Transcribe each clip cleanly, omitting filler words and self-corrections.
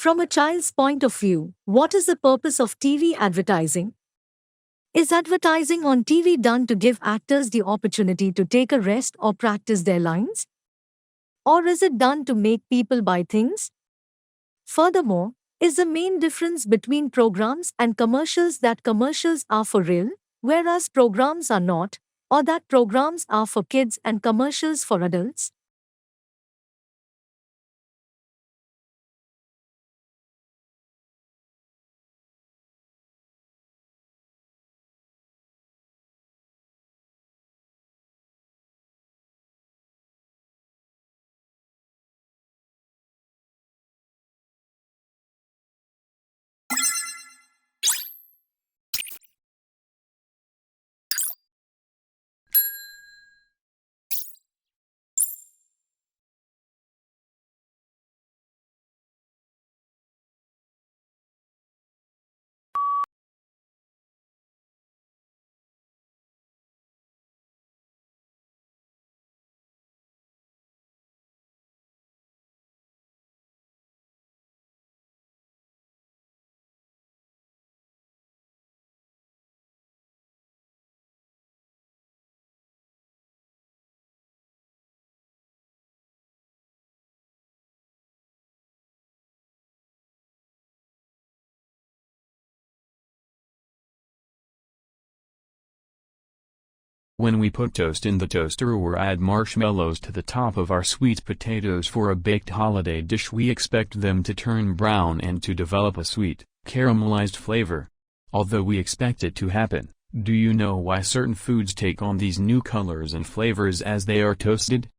From a child's point of view, what is the purpose of TV advertising? Is advertising on TV done to give actors the opportunity to take a rest or practice their lines? Or is it done to make people buy things? Furthermore, is the main difference between programs and commercials that commercials are for real, whereas programs are not, or that programs are for kids and commercials for adults? When we put toast in the toaster or add marshmallows to the top of our sweet potatoes for a baked holiday dish, we expect them to turn brown and to develop a sweet, caramelized flavor. Although we expect it to happen, do you know why certain foods take on these new colors and flavors as they are toasted?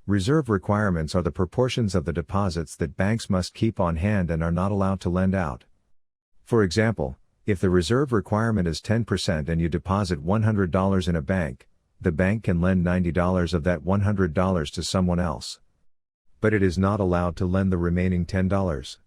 Reserve requirements are the proportions of the deposits that banks must keep on hand and are not allowed to lend out. For example, if the reserve requirement is 10% and you deposit $100 in a bank, the bank can lend $90 of that $100 to someone else. But it is not allowed to lend the remaining $10.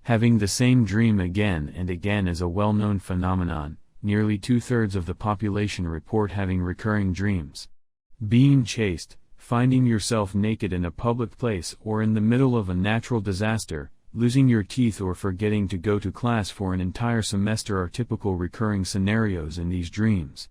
Having the same dream again and again is a well-known phenomenon. Nearly two-thirds of the population report having recurring dreams. Being chased, finding yourself naked in a public place or in the middle of a natural disaster, losing your teeth or forgetting to go to class for an entire semester are typical recurring scenarios in these dreams.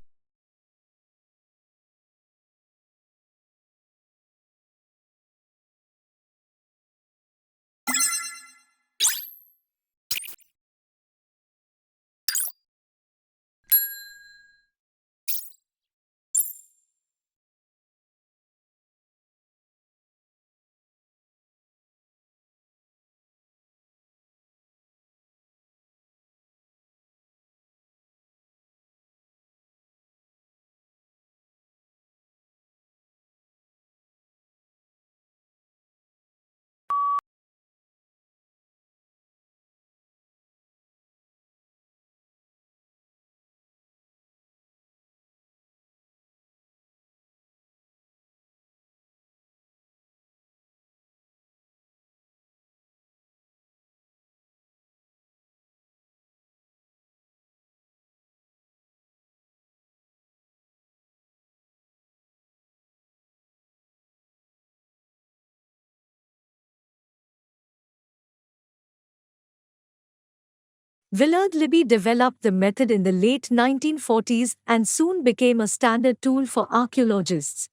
Willard Libby developed the method in the late 1940s and soon became a standard tool for archaeologists.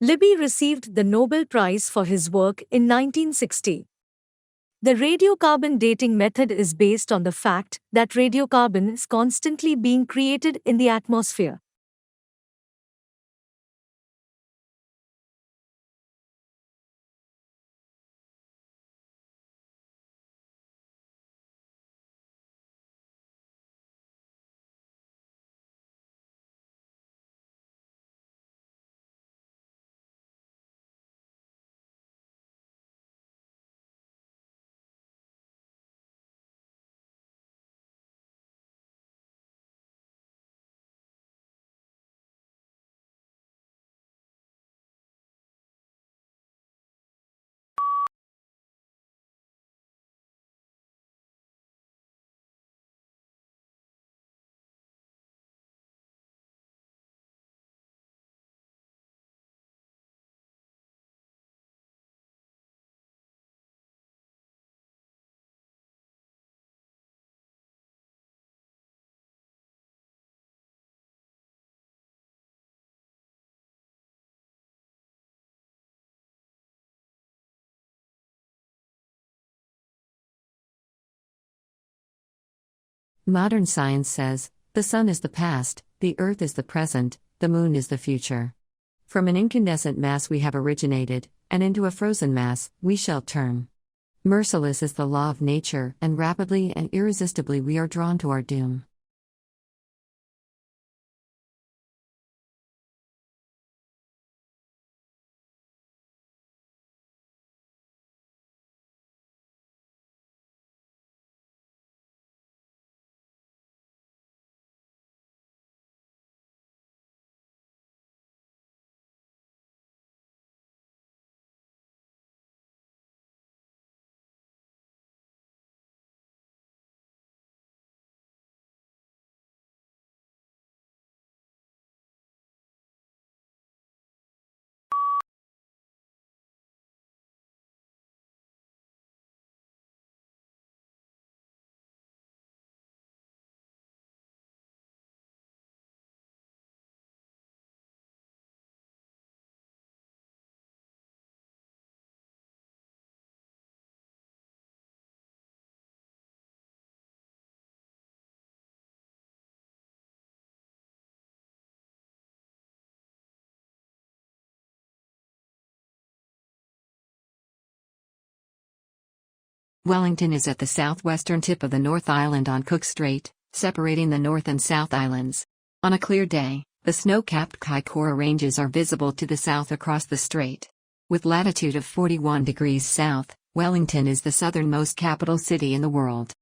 Libby received the Nobel Prize for his work in 1960. The radiocarbon dating method is based on the fact that radiocarbon is constantly being created in the atmosphere. Modern science says, the sun is the past, the earth is the present, the moon is the future. From an incandescent mass we have originated, and into a frozen mass we shall turn. Merciless is the law of nature, and rapidly and irresistibly we are drawn to our doom. Wellington is at the southwestern tip of the North Island on Cook Strait, separating the North and South Islands. On a clear day, the snow-capped Kaikoura Ranges are visible to the south across the strait. With latitude of 41 degrees south, Wellington is the southernmost capital city in the world.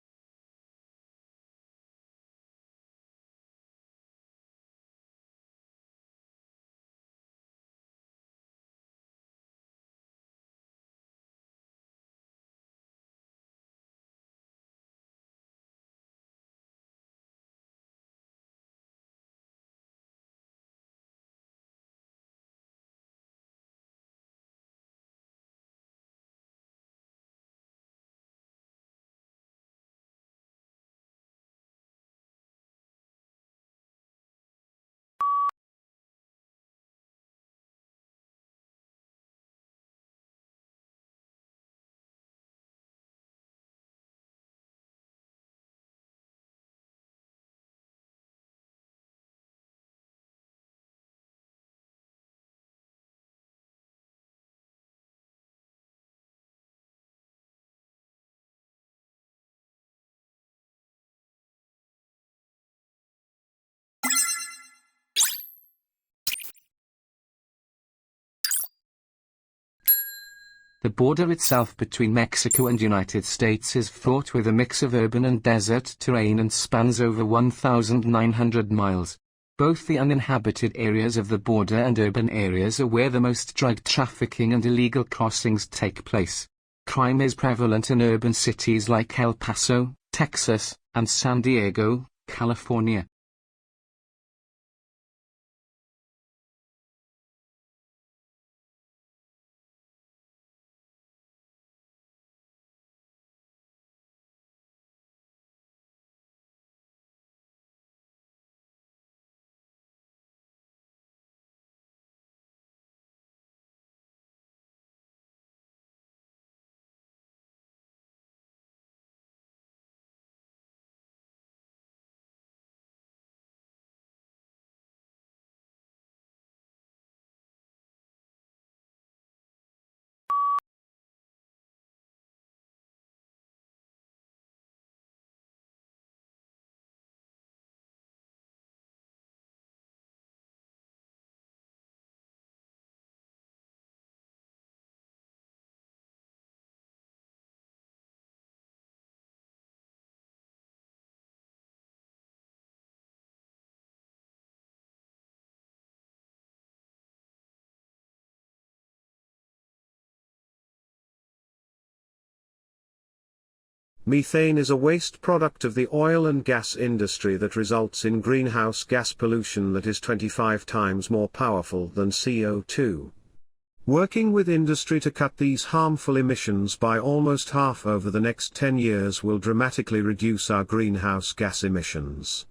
The border itself between Mexico and United States is fraught with a mix of urban and desert terrain and spans over 1,900 miles. Both the uninhabited areas of the border and urban areas are where the most drug trafficking and illegal crossings take place. Crime is prevalent in urban cities like El Paso, Texas, and San Diego, California. Methane is a waste product of the oil and gas industry that results in greenhouse gas pollution that is 25 times more powerful than CO2. Working with industry to cut these harmful emissions by almost half over the next 10 years will dramatically reduce our greenhouse gas emissions.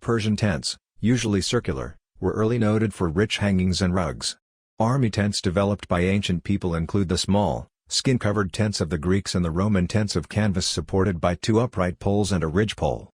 Persian tents, usually circular, were early noted for rich hangings and rugs. Army tents developed by ancient people include the small, skin-covered tents of the Greeks and the Roman tents of canvas supported by two upright poles and a ridgepole.